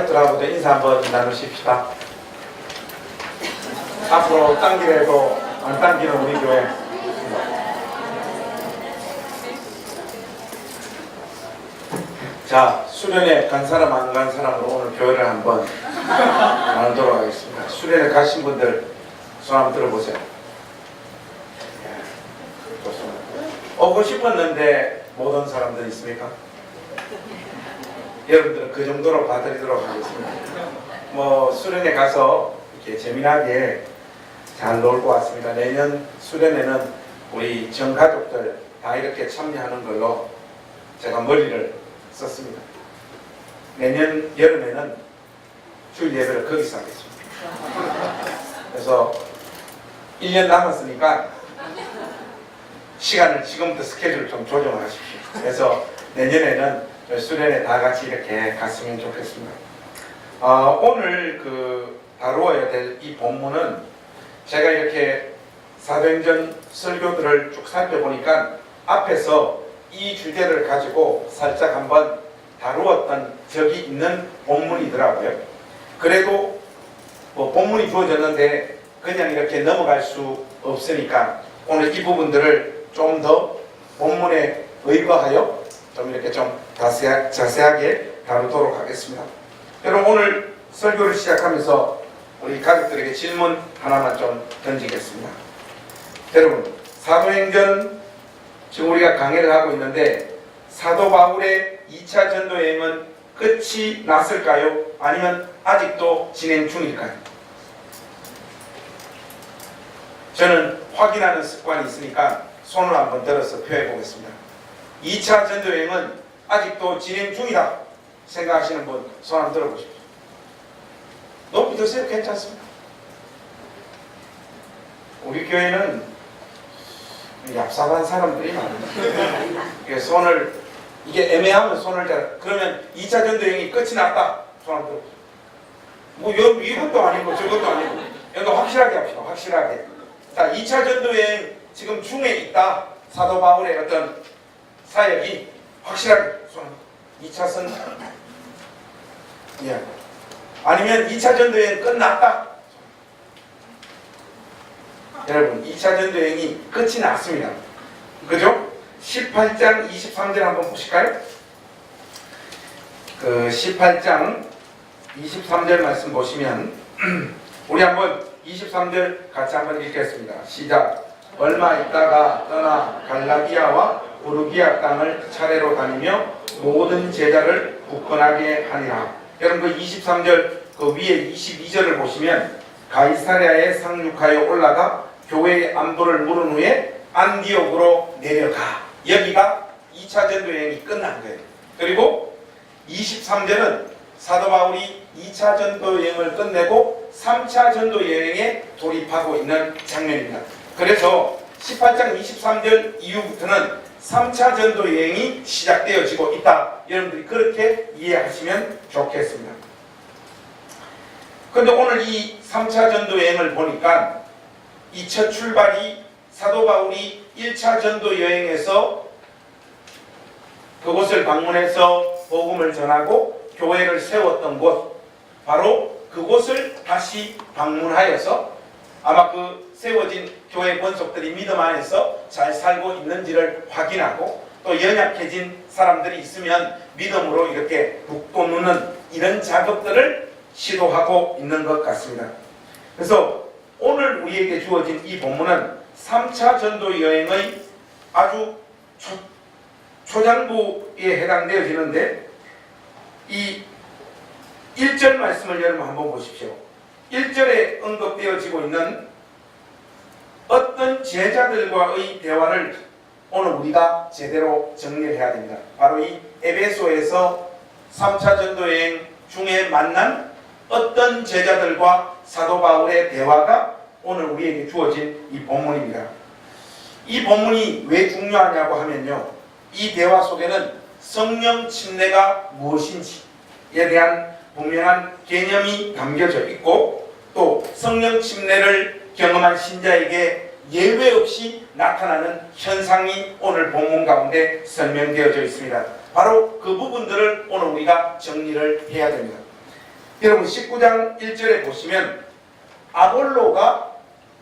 가족들하고도 인사 한번 나누십시다. 앞으로 당기래도 안 당기는 우리 교회. 자, 수련회 간 사람 안 간 사람으로 오늘 교회를 한번 나누도록 하겠습니다. 수련회 가신 분들 손 한번 들어보세요. 좋습니다. 오고 싶었는데 못 온 사람들 있습니까? 여러분들은 그 정도로 봐드리도록 하겠습니다. 뭐 수련회 가서 이렇게 재미나게 잘 놀고 왔습니다. 내년 수련회는 우리 전 가족들 다 이렇게 참여하는 걸로 제가 머리를 썼습니다. 내년 여름에는 주일 예배를 거기서 하겠습니다. 그래서 1년 남았으니까 시간을 지금부터 스케줄 좀 조정하십시오. 그래서 내년에는 수련회 다 같이 이렇게 갔으면 좋겠습니다. 오늘 다루어야 될 이 본문은 제가 이렇게 사도행전 설교들을 쭉 살펴보니까 앞에서 이 주제를 가지고 살짝 한번 다루었던 적이 있는 본문이더라고요. 그래도 뭐 본문이 주어졌는데 그냥 이렇게 넘어갈 수 없으니까 오늘 이 부분들을 좀 더 본문에 의거하여 좀 이렇게 좀 자세하게 다루도록 하겠습니다. 여러분 오늘 설교를 시작하면서 우리 가족들에게 질문 하나만 좀 던지겠습니다. 여러분 사도행전 지금 우리가 강의를 하고 있는데 사도 바울의 2차 전도 여행은 끝이 났을까요? 아니면 아직도 진행 중일까요? 저는 확인하는 습관이 있으니까 손을 한번 들어서 표해 보겠습니다. 2차 전도 여행은 아직도 진행 중이다 생각하시는 분 손 한번 들어보십시오. 높이 드세요. 괜찮습니다. 우리 교회는 얍삽한 사람들이 많습니다. 손을 이게 애매하면 손을 잘 그러면 2차 전도 여행이 끝이 났다. 손 한번 들어보세요. 뭐 이것도 아니고 저것도 아니고 이거 확실하게 합시다. 확실하게. 자, 2차 전도 여행 지금 중에 있다. 사도 바울의 어떤 사역이 확실하게 손 2차선 예. 아니면 2차 전도 여행 끝났다. 여러분 2차 전도 여행이 끝이 났습니다. 그죠? 18장 23절 한번 보실까요? 18장 23절 말씀 보시면 우리 한번 23절 같이 한번 읽겠습니다. 시작. 얼마 있다가 떠나 갈라디아와 부르기아 땅을 차례로 다니며 모든 제자를 굳건하게 하니라. 여러분 그 23절 그 위에 22절을 보시면 가이사랴에 상륙하여 올라가 교회의 안부를 물은 후에 안디옥으로 내려가. 여기가 2차 전도 여행이 끝난 거예요. 그리고 23절은 사도 바울이 2차 전도 여행을 끝내고 3차 전도 여행에 돌입하고 있는 장면입니다. 그래서 18장 23절 이후부터는 3차 전도 여행이 시작되어지고 있다. 여러분들이 그렇게 이해하시면 좋겠습니다. 그런데 오늘 이 3차 전도 여행을 보니까 이 첫 출발이 사도 바울이 1차 전도 여행에서 그곳을 방문해서 복음을 전하고 교회를 세웠던 곳, 바로 그곳을 다시 방문하여서 아마 그 세워진 교회 권속들이 믿음 안에서 잘 살고 있는지를 확인하고 또 연약해진 사람들이 있으면 믿음으로 이렇게 북돋는 이런 작업들을 시도하고 있는 것 같습니다. 그래서 오늘 우리에게 주어진 이 본문은 3차 전도 여행의 아주 초장부에 해당되어지는데 이 1절 말씀을 여러분 한번 보십시오. 1절에 언급되어지고 있는 어떤 제자들과의 대화를 오늘 우리가 제대로 정리를 해야 됩니다. 바로 이 에베소에서 3차 전도 여행 중에 만난 어떤 제자들과 사도 바울의 대화가 오늘 우리에게 주어진 이 본문입니다. 이 본문이 왜 중요하냐고 하면요, 이 대화 속에는 성령 침례가 무엇인지에 대한 분명한 개념이 담겨져 있고 또 성령 침례를 경험한 신자에게 예외 없이 나타나는 현상이 오늘 본문 가운데 설명되어져 있습니다. 바로 그 부분들을 오늘 우리가 정리를 해야 됩니다. 여러분 19장 1절에 보시면 아볼로가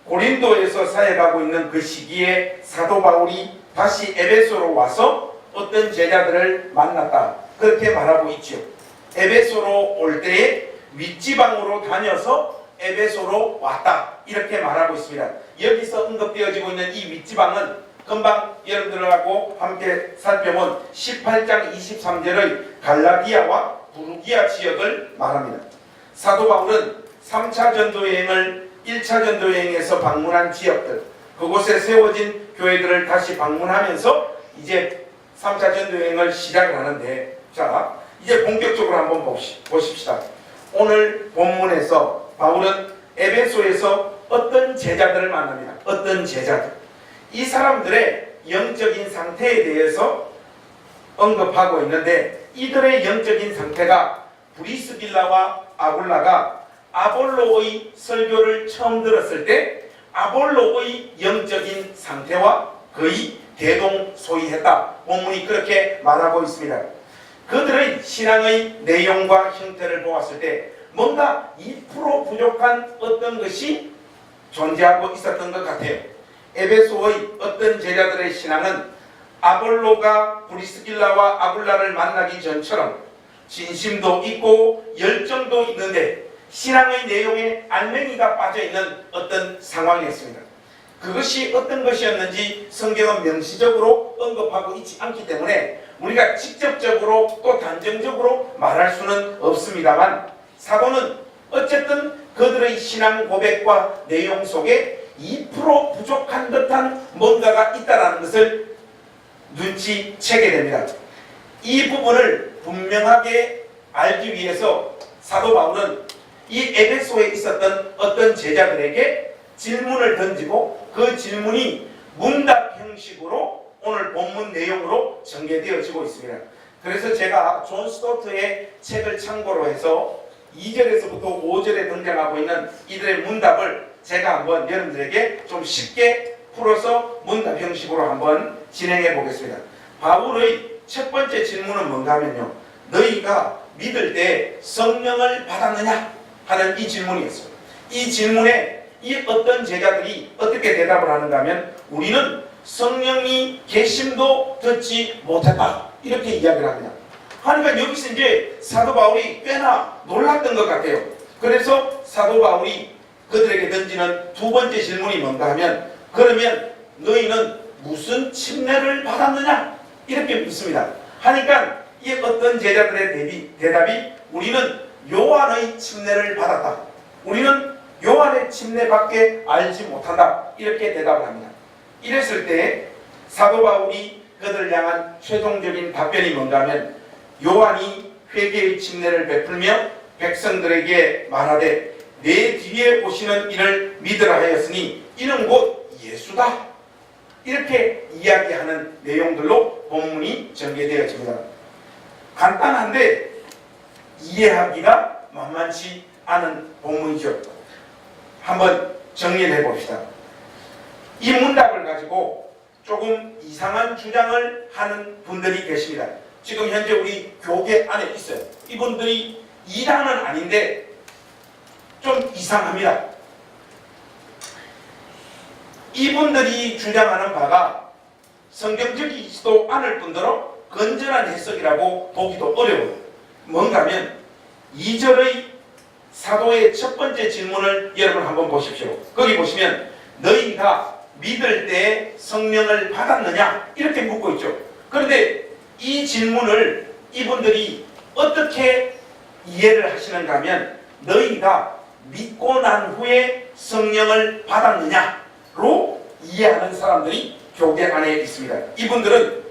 고린도에서 사역하고 있는 그 시기에 사도 바울이 다시 에베소로 와서 어떤 제자들을 만났다, 그렇게 말하고 있죠. 에베소로 올 때에 윗지방으로 다녀서 에베소로 왔다, 이렇게 말하고 있습니다. 여기서 언급되어지고 있는 이 윗지방은 금방 여러분들하고 함께 살펴본 18장 23절의 갈라디아와 부르기아 지역을 말합니다. 사도 바울은 3차 전도여행을 1차 전도여행에서 방문한 지역들, 그곳에 세워진 교회들을 다시 방문하면서 이제 3차 전도여행을 시작을 하는데, 자 이제 본격적으로 한번 보십시다. 오늘 본문에서 바울은 에베소에서 어떤 제자들을 만납니다. 어떤 제자들, 이 사람들의 영적인 상태에 대해서 언급하고 있는데, 이들의 영적인 상태가 브리스길라와 아굴라가 아볼로의 설교를 처음 들었을 때 아볼로의 영적인 상태와 거의 대동소이했다, 본문이 그렇게 말하고 있습니다. 그들의 신앙의 내용과 형태를 보았을 때 뭔가 2% 부족한 어떤 것이 존재하고 있었던 것 같아요. 에베소의 어떤 제자들의 신앙은 아볼로가 브리스길라와 아굴라를 만나기 전처럼 진심도 있고 열정도 있는데 신앙의 내용에 알맹이가 빠져있는 어떤 상황이었습니다. 그것이 어떤 것이었는지 성경은 명시적으로 언급하고 있지 않기 때문에 우리가 직접적으로 또 단정적으로 말할 수는 없습니다만, 사도는 어쨌든 그들의 신앙 고백과 내용 속에 2% 부족한 듯한 뭔가가 있다는 것을 눈치채게 됩니다. 이 부분을 분명하게 알기 위해서 사도 바울은 이 에베소에 있었던 어떤 제자들에게 질문을 던지고 그 질문이 문답 형식으로 오늘 본문 내용으로 전개되어지고 있습니다. 그래서 제가 존 스토트의 책을 참고로 해서 2절에서부터 5절에 등장하고 있는 이들의 문답을 제가 한번 여러분들에게 좀 쉽게 풀어서 문답 형식으로 한번 진행해 보겠습니다. 바울의 첫 번째 질문은 뭔가 하면요, 너희가 믿을 때 성령을 받았느냐 하는 이 질문이었어요. 이 질문에 이 어떤 제자들이 어떻게 대답을 하는가 하면, 우리는 성령이 계심도 듣지 못했다, 이렇게 이야기를 합니다. 그러니까 여기서 이제 사도 바울이 꽤나 놀랐던 것 같아요. 그래서 사도 바울이 그들에게 던지는 두 번째 질문이 뭔가 하면, 그러면 너희는 무슨 침례를 받았느냐, 이렇게 묻습니다. 하니까 이 어떤 제자들의 대답이 우리는 요한의 침례를 받았다, 우리는 요한의 침례밖에 알지 못한다, 이렇게 대답을 합니다. 이랬을 때 사도 바울이 그들을 향한 최종적인 답변이 뭔가 하면, 요한이 회개의 침례를 베풀며 백성들에게 말하되 내 뒤에 오시는 이를 믿으라 하였으니 이는 곧 예수다, 이렇게 이야기하는 내용들로 본문이 전개되어집니다. 간단한데 이해하기가 만만치 않은 본문이죠. 한번 정리를 해봅시다. 이 문답을 가지고 조금 이상한 주장을 하는 분들이 계십니다. 지금 현재 우리 교계 안에 있어요. 이분들이 이단은 아닌데 좀 이상합니다. 이분들이 주장하는 바가 성경적이지도 않을 뿐더러 건전한 해석이라고 보기도 어려워요. 뭔가 하면 2절의 사도의 첫 번째 질문을 여러분 한번 보십시오. 거기 보시면 너희가 믿을 때 성령을 받았느냐, 이렇게 묻고 있죠. 그런데 이 질문을 이분들이 어떻게 이해를 하시는가 하면, 너희가 믿고 난 후에 성령을 받았느냐로 이해하는 사람들이 교계 안에 있습니다. 이분들은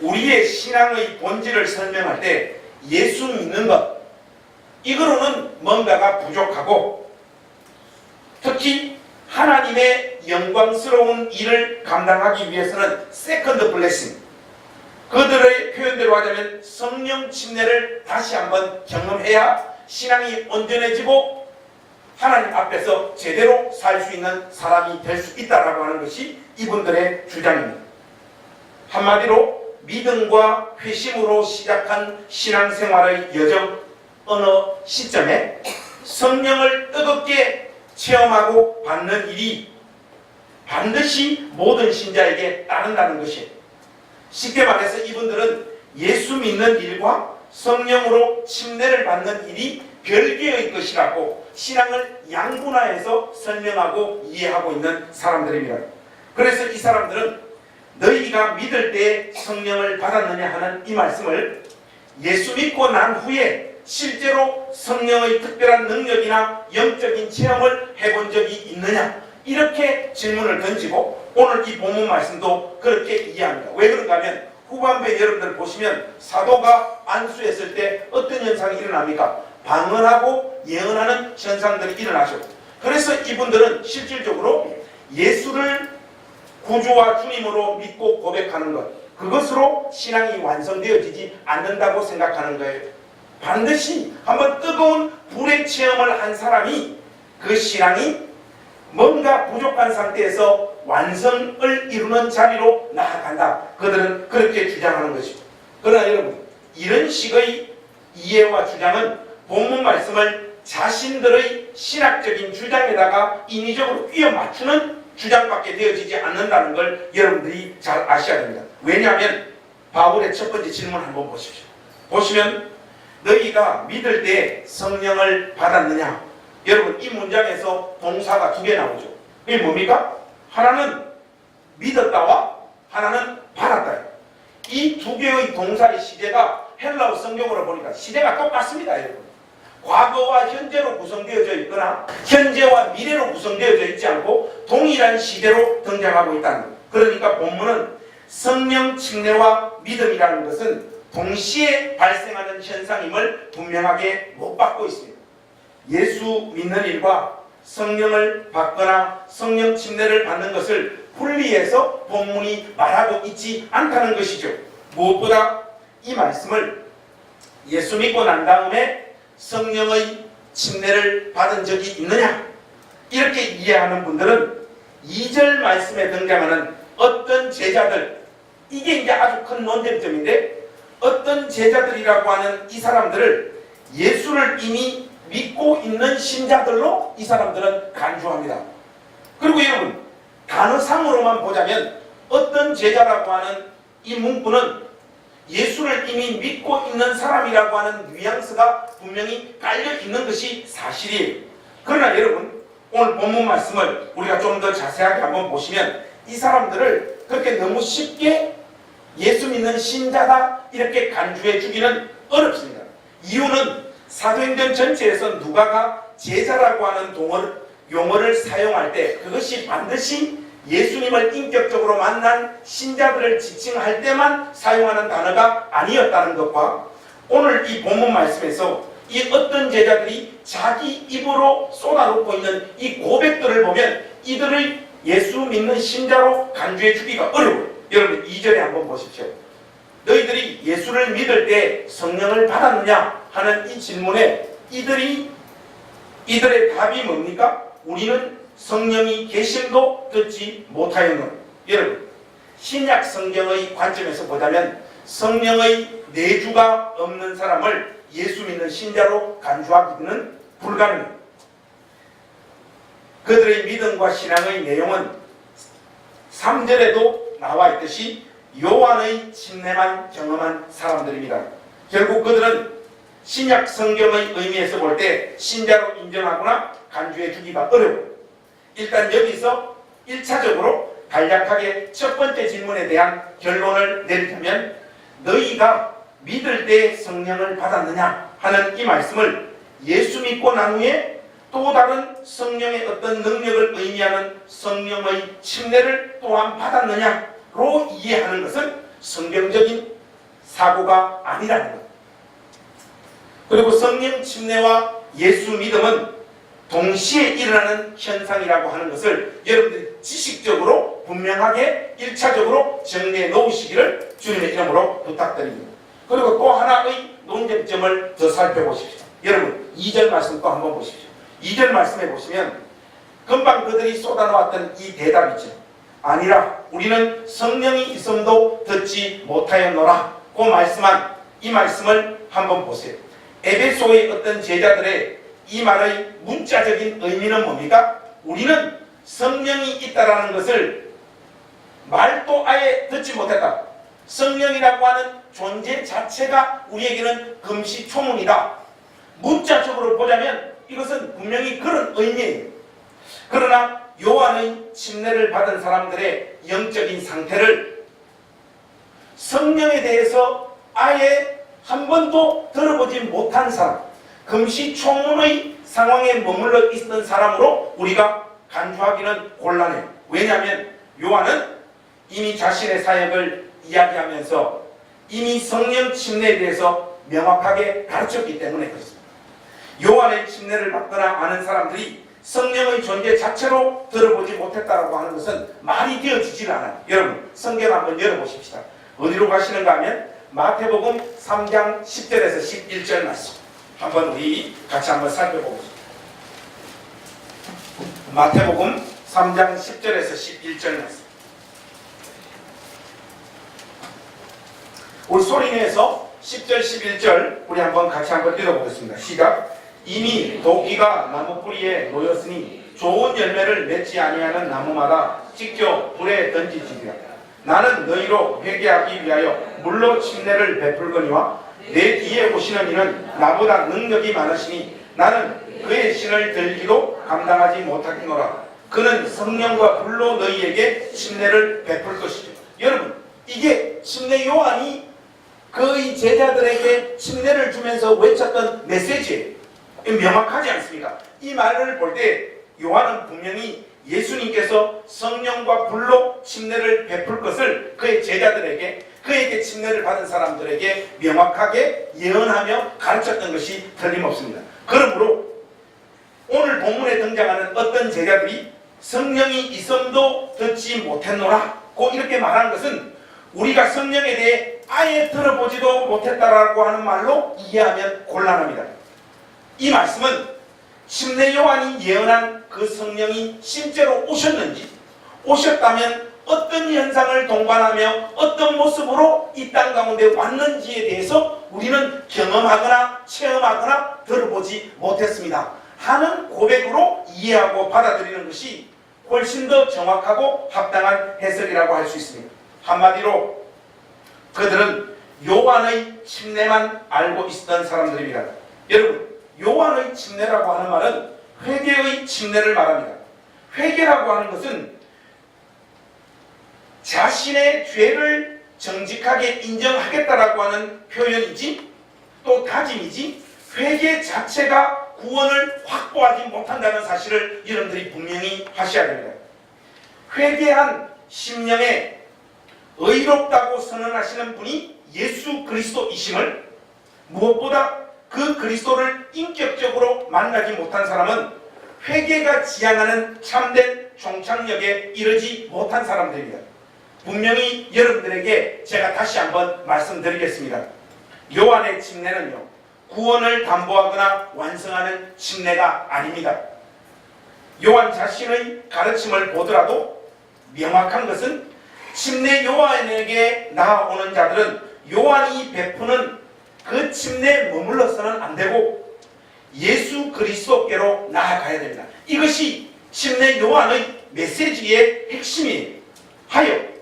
우리의 신앙의 본질을 설명할 때 예수 믿는 것, 이거로는 뭔가가 부족하고, 특히 하나님의 영광스러운 일을 감당하기 위해서는 세컨드 블레싱, 그들의 표현대로 하자면 성령 침례를 다시 한번 경험해야 신앙이 온전해지고 하나님 앞에서 제대로 살 수 있는 사람이 될 수 있다라고 하는 것이 이분들의 주장입니다. 한마디로 믿음과 회심으로 시작한 신앙생활의 여정, 어느 시점에 성령을 뜨겁게 체험하고 받는 일이 반드시 모든 신자에게 따른다는 것이에요. 쉽게 말해서 이분들은 예수 믿는 일과 성령으로 침례를 받는 일이 별개의 것이라고 신앙을 양분화해서 설명하고 이해하고 있는 사람들입니다. 그래서 이 사람들은 너희가 믿을 때 성령을 받았느냐 하는 이 말씀을 예수 믿고 난 후에 실제로 성령의 특별한 능력이나 영적인 체험을 해본 적이 있느냐, 이렇게 질문을 던지고 오늘 이 본문 말씀도 그렇게 이해합니다. 왜 그런가 하면 후반부에 여러분들 보시면 사도가 안수했을 때 어떤 현상이 일어납니까? 방언하고 예언하는 현상들이 일어나죠. 그래서 이분들은 실질적으로 예수를 구주와 주님으로 믿고 고백하는 것, 그것으로 신앙이 완성되어지지 않는다고 생각하는 거예요. 반드시 한번 뜨거운 불의 체험을 한 사람이 그 신앙이 뭔가 부족한 상태에서 완성을 이루는 자리로 나아간다. 그들은 그렇게 주장하는 것이고, 그러나 여러분, 이런 식의 이해와 주장은 본문 말씀을 자신들의 신학적인 주장에다가 인위적으로 끼워 맞추는 주장밖에 되어지지 않는다는 걸 여러분들이 잘 아셔야 됩니다. 왜냐하면 바울의 첫 번째 질문 한번 보십시오. 보시면 너희가 믿을 때 성령을 받았느냐? 여러분, 이 문장에서 동사가 두 개 나오죠. 이게 뭡니까? 하나는 믿었다와 하나는 받았다. 이 두 개의 동사의 시제가 헬라어 성경으로 보니까 시제가 똑같습니다, 여러분. 과거와 현재로 구성되어져 있거나 현재와 미래로 구성되어져 있지 않고 동일한 시제로 등장하고 있다는 거예요. 그러니까 본문은 성령 침례와 믿음이라는 것은 동시에 발생하는 현상임을 분명하게 못 받고 있습니다. 예수 믿는 일과 성령을 받거나 성령 침례를 받는 것을 분리해서 본문이 말하고 있지 않다는 것이죠. 무엇보다 이 말씀을 예수 믿고 난 다음에 성령의 침례를 받은 적이 있느냐, 이렇게 이해하는 분들은 2절 말씀에 등장하는 어떤 제자들, 이게 이제 아주 큰 논쟁점인데, 어떤 제자들이라고 하는 이 사람들을 예수를 이미 믿고 있는 신자들로 이 사람들은 간주합니다. 그리고 여러분, 단어상으로만 보자면 어떤 제자라고 하는 이 문구는 예수를 이미 믿고 있는 사람이라고 하는 뉘앙스가 분명히 깔려 있는 것이 사실이에요. 그러나 여러분, 오늘 본문 말씀을 우리가 좀 더 자세하게 한번 보시면 이 사람들을 그렇게 너무 쉽게 예수 믿는 신자다 이렇게 간주해 주기는 어렵습니다. 이유는 사도행전 전체에서 누가가 제자라고 하는 용어를 사용할 때 그것이 반드시 예수님을 인격적으로 만난 신자들을 지칭할 때만 사용하는 단어가 아니었다는 것과 오늘 이 본문 말씀에서 이 어떤 제자들이 자기 입으로 쏟아놓고 있는 이 고백들을 보면 이들을 예수 믿는 신자로 간주해 주기가 어려워요. 여러분 2절에 한번 보십시오. 너희들이 예수를 믿을 때 성령을 받았느냐 하는 이 질문에 이들의 답이 뭡니까? 우리는 성령이 계심도 듣지 못하였노라. 여러분, 신약 성경의 관점에서 보자면 성령의 내주가 없는 사람을 예수 믿는 신자로 간주하기는 불가능해요. 그들의 믿음과 신앙의 내용은 3절에도 나와 있듯이 요한의 침례만 경험한 사람들입니다. 결국 그들은 신약 성경의 의미에서 볼 때 신자로 인정하거나 간주해 주기가 어려워요. 일단 여기서 1차적으로 간략하게 첫 번째 질문에 대한 결론을 내리자면 너희가 믿을 때 성령을 받았느냐 하는 이 말씀을 예수 믿고 난 후에 또 다른 성령의 어떤 능력을 의미하는 성령의 침례를 또한 받았느냐로 이해하는 것은 성경적인 사고가 아니라는 것. 그리고 성령 침례와 예수 믿음은 동시에 일어나는 현상이라고 하는 것을 여러분들이 지식적으로 분명하게 1차적으로 정리해 놓으시기를 주님의 이름으로 부탁드립니다. 그리고 또 하나의 논쟁점을 더 살펴보십시오. 여러분 2절 말씀 또 한번 보십시오. 2절 말씀에 보시면 금방 그들이 쏟아놓았던 이 대답이죠. 아니라 우리는 성령이 있음도 듣지 못하였노라 고 말씀한 이 말씀을 한번 보세요. 에베소의 어떤 제자들의 이 말의 문자적인 의미는 뭡니까? 우리는 성령이 있다라는 것을 말도 아예 듣지 못했다. 성령이라고 하는 존재 자체가 우리에게는 금시초문이다. 문자적으로 보자면 이것은 분명히 그런 의미예요. 그러나 요한의 침례를 받은 사람들의 영적인 상태를 성령에 대해서 아예 한 번도 들어보지 못한 사람, 금시초문의 상황에 머물러 있던 사람으로 우리가 간주하기는 곤란해요. 왜냐하면 요한은 이미 자신의 사역을 이야기하면서 이미 성령 침례에 대해서 명확하게 가르쳤기 때문에 그렇습니다. 요한의 침례를 받거나 아는 사람들이 성령의 존재 자체로 들어보지 못했다고 하는 것은 말이 되어지질 않아요. 여러분 성경 한번 열어보십시다. 어디로 가시는가 하면 마태복음 3장 10절에서 11절 말씀 한번 우리 같이 한번 살펴보겠습니다. 마태복음 3장 10절에서 11절 말씀. 우리 소리내서 10절 11절 우리 한번 같이 한번 읽어보겠습니다. 시작. 이미 도끼가 나무 뿌리에 놓였으니 좋은 열매를 맺지 아니하는 나무마다 직접 불에 던지지리라. 나는 너희로 회개하기 위하여 물로 침례를 베풀거니와 내 뒤에 오시는 이는 나보다 능력이 많으시니 나는 그의 신을 들기도 감당하지 못하겠노라. 그는 성령과 불로 너희에게 침례를 베풀 것이죠. 여러분 이게 침례 요한이 그의 제자들에게 침례를 주면서 외쳤던 메시지예요. 명확하지 않습니까? 이 말을 볼 때 요한은 분명히 예수님께서 성령과 불로 침례를 베풀 것을 그의 제자들에게, 그에게 침례를 받은 사람들에게 명확하게 예언하며 가르쳤던 것이 틀림없습니다. 그러므로 오늘 본문에 등장하는 어떤 제자들이 성령이 있음도 듣지 못했노라고 이렇게 말하는 것은 우리가 성령에 대해 아예 들어보지도 못했다라고 하는 말로 이해하면 곤란합니다. 이 말씀은 침례 요한이 예언한 그 성령이 실제로 오셨는지, 오셨다면 어떤 현상을 동반하며 어떤 모습으로 이 땅 가운데 왔는지에 대해서 우리는 경험하거나 체험하거나 들어보지 못했습니다 하는 고백으로 이해하고 받아들이는 것이 훨씬 더 정확하고 합당한 해석이라고 할 수 있습니다. 한마디로 그들은 요한의 침례만 알고 있었던 사람들입니다. 여러분 요한의 침례라고 하는 말은 회개의 침례를 말합니다. 회개라고 하는 것은 자신의 죄를 정직하게 인정하겠다라고 하는 표현이지 또 다짐이지 회개 자체가 구원을 확보하지 못한다는 사실을 여러분들이 분명히 하셔야 됩니다. 회개한 심령에 의롭다고 선언하시는 분이 예수 그리스도이심을 무엇보다 그 그리스도를 인격적으로 만나지 못한 사람은 회개가 지향하는 참된 종착역에 이르지 못한 사람들입니다. 분명히 여러분들에게 제가 다시 한번 말씀드리겠습니다. 요한의 침례는요, 구원을 담보하거나 완성하는 침례가 아닙니다. 요한 자신의 가르침을 보더라도 명확한 것은 침례 요한에게 나아오는 자들은 요한이 베푸는 그 침례에 머물러서는 안 되고 예수 그리스도께로 나아가야 됩니다. 이것이 침례 요한의 메시지의 핵심이에요. 하여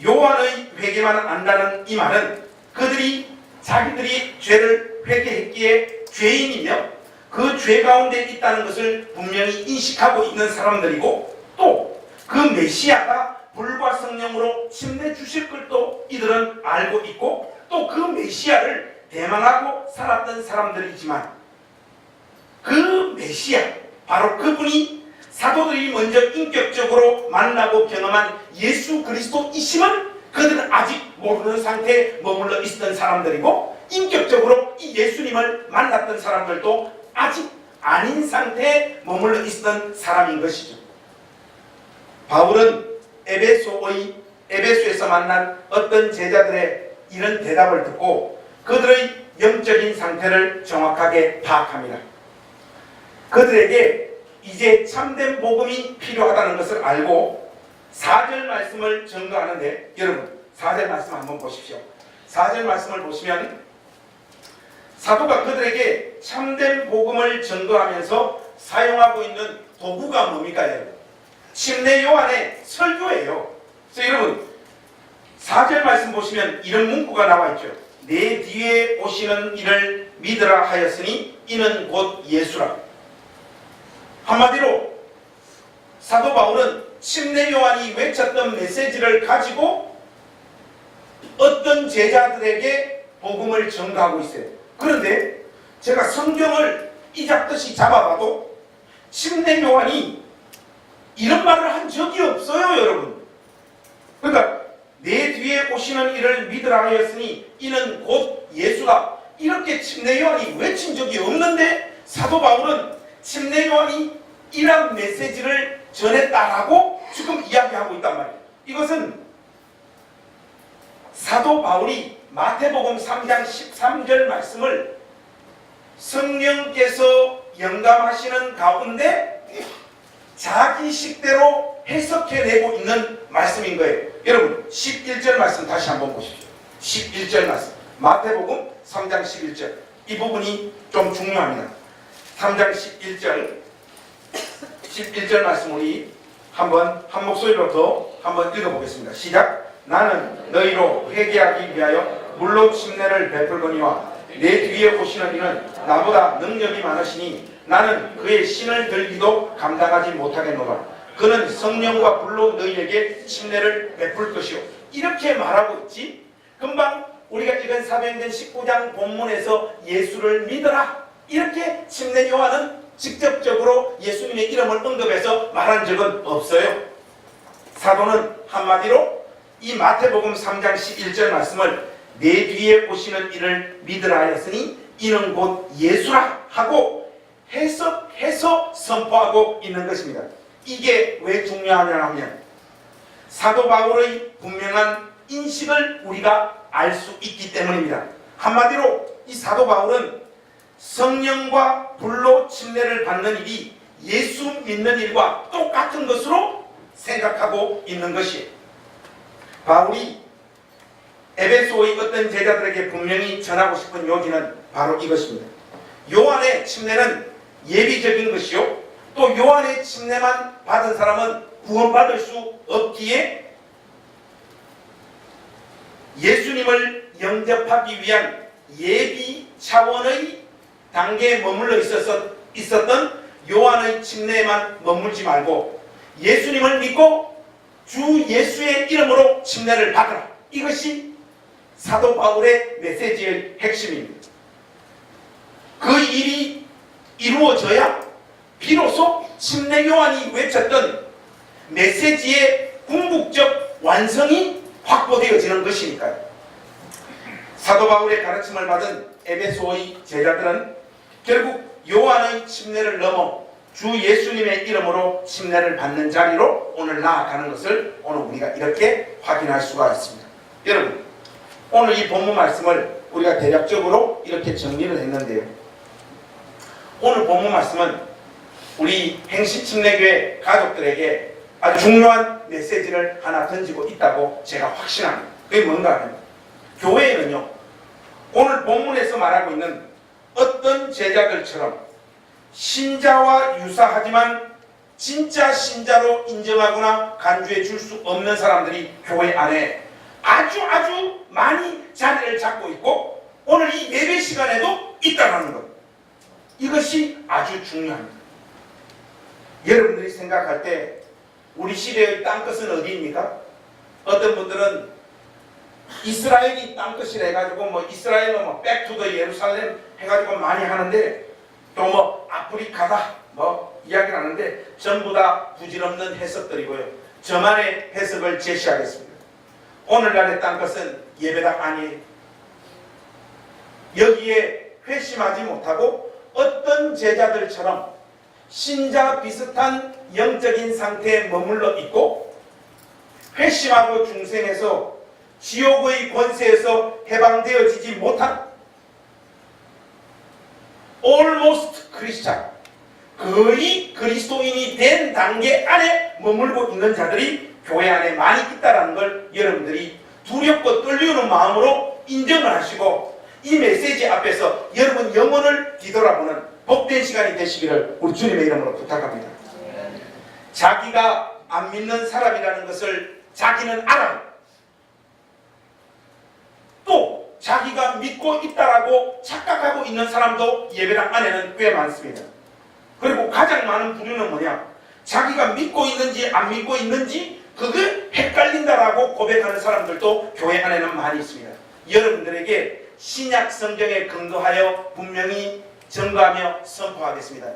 요한의 회개만 안다는 이 말은 그들이 자기들이 죄를 회개했기에 죄인이며 그 죄 가운데 있다는 것을 분명히 인식하고 있는 사람들이고 또 그 메시아가 불과 성령으로 침례 주실 것도 이들은 알고 있고 또 그 메시아를 대망하고 살았던 사람들이지만 그 메시아 바로 그분이 사도들이 먼저 인격적으로 만나고 경험한 예수 그리스도이심은 그들은 아직 모르는 상태에 머물러 있었던 사람들이고 인격적으로 이 예수님을 만났던 사람들도 아직 아닌 상태에 머물러 있었던 사람인 것이죠. 바울은 에베소에서 만난 어떤 제자들의 이런 대답을 듣고 그들의 영적인 상태를 정확하게 파악합니다. 그들에게 이제 참된 복음이 필요하다는 것을 알고 4절 말씀을 전거하는데 여러분 4절 말씀 한번 보십시오. 4절 말씀을 보시면 사도가 그들에게 참된 복음을 전도하면서 사용하고 있는 도구가 뭡니까? 침례 요한의 설교예요. 그래서 여러분 4절 말씀 보시면 이런 문구가 나와 있죠. 내 뒤에 오시는 이를 믿으라 하였으니 이는 곧 예수라. 한마디로 사도 바울은 침례 요한이 외쳤던 메시지를 가지고 어떤 제자들에게 복음을 전가하고 있어요. 그런데 제가 성경을 이잡듯이 잡아봐도 침례 요한이 이런 말을 한 적이 없어요, 여러분. 그러니까 내 뒤에 오시는 이를 믿으라 하였으니 이는 곧 예수다. 이렇게 침례 요한이 외친 적이 없는데 사도 바울은 침례 요한이 이런 메시지를 전했다라고 지금 이야기하고 있단 말이에요. 이것은 사도 바울이 마태복음 3장 13절 말씀을 성령께서 영감하시는 가운데 자기 식대로 해석해내고 있는 말씀인 거예요. 여러분 11절 말씀 다시 한번 보십시오. 11절 말씀 마태복음 3장 11절 이 부분이 좀 중요합니다. 3장 11절 말씀 우리 한번 한 목소리로 더 한번 읽어보겠습니다. 시작. 나는 너희로 회개하기 위하여 물로 침례를 베풀거니와 내 뒤에 오시는 이는 나보다 능력이 많으시니 나는 그의 신을 들기도 감당하지 못하겠노라. 그는 성령과 불로 너희에게 침례를 베풀 것이요. 이렇게 말하고 있지. 금방 우리가 읽은 사도행전 19장 본문에서 예수를 믿어라 이렇게 침례 요한은 직접적으로 예수님의 이름을 언급해서 말한 적은 없어요. 사도는 한마디로 이 마태복음 3장 11절 말씀을 내 뒤에 오시는 이를 믿으라 하였으니 이는 곧 예수라 하고 해석해서 선포하고 있는 것입니다. 이게 왜 중요하냐 하면 사도 바울의 분명한 인식을 우리가 알 수 있기 때문입니다. 한마디로 이 사도 바울은 성령과 불로 침례를 받는 일이 예수 믿는 일과 똑같은 것으로 생각하고 있는 것이에요. 바울이 에베소의 어떤 제자들에게 분명히 전하고 싶은 요지는 바로 이것입니다. 요한의 침례는 예비적인 것이요, 또 요한의 침례만 받은 사람은 구원받을 수 없기에 예수님을 영접하기 위한 예비 차원의 단계에 머물러 있었던 요한의 침례에만 머물지 말고 예수님을 믿고 주 예수의 이름으로 침례를 받으라. 이것이 사도 바울의 메시지의 핵심입니다. 그 일이 이루어져야 비로소 침례 요한이 외쳤던 메시지의 궁극적 완성이 확보되어지는 것이니까요. 사도 바울의 가르침을 받은 에베소의 제자들은 결국 요한의 침례를 넘어 주 예수님의 이름으로 침례를 받는 자리로 오늘 나아가는 것을 오늘 우리가 이렇게 확인할 수가 있습니다. 여러분, 오늘 이 본문 말씀을 우리가 대략적으로 이렇게 정리를 했는데요. 오늘 본문 말씀은 우리 행신침례교회 가족들에게 아주 중요한 메시지를 하나 던지고 있다고 제가 확신합니다. 그게 뭔가 하면 교회에는요, 오늘 본문에서 말하고 있는 어떤 제자들처럼 신자와 유사하지만 진짜 신자로 인정하거나 간주해 줄 수 없는 사람들이 교회 안에 아주 많이 자리를 잡고 있고 오늘 이 예배 시간에도 있다는 것, 이것이 아주 중요합니다. 여러분들이 생각할 때 우리 시대의 땅끝은 어디입니까? 어떤 분들은 이스라엘이 땅끝이라 해가지고 이스라엘은 백투더 예루살렘 해가지고 많이 하는데 또 아프리카다 이야기를 하는데 전부 다 부질없는 해석들이고요. 저만의 해석을 제시하겠습니다. 오늘날의 땅끝은 예배당 아니에요. 여기에 회심하지 못하고 어떤 제자들처럼 신자 비슷한 영적인 상태에 머물러 있고 회심하고 중생해서 지옥의 권세에서 해방되어지지 못한 almost Christian, 거의 그리스도인이 된 단계 안에 머물고 있는 자들이 교회 안에 많이 있다는 걸 여러분들이 두렵고 떨리는 마음으로 인정을 하시고 이 메시지 앞에서 여러분 영혼을 뒤돌아보는 복된 시간이 되시기를 우리 주님의 이름으로 부탁합니다. 자기가 안 믿는 사람이라는 것을 자기는 알아요. 또 자기가 믿고 있다라고 착각하고 있는 사람도 예배당 안에는 꽤 많습니다. 그리고 가장 많은 부류는 뭐냐? 자기가 믿고 있는지 안 믿고 있는지 그게 헷갈린다라고 고백하는 사람들도 교회 안에는 많이 있습니다. 여러분들에게 신약 성경에 근거하여 분명히 증거하며 선포하겠습니다.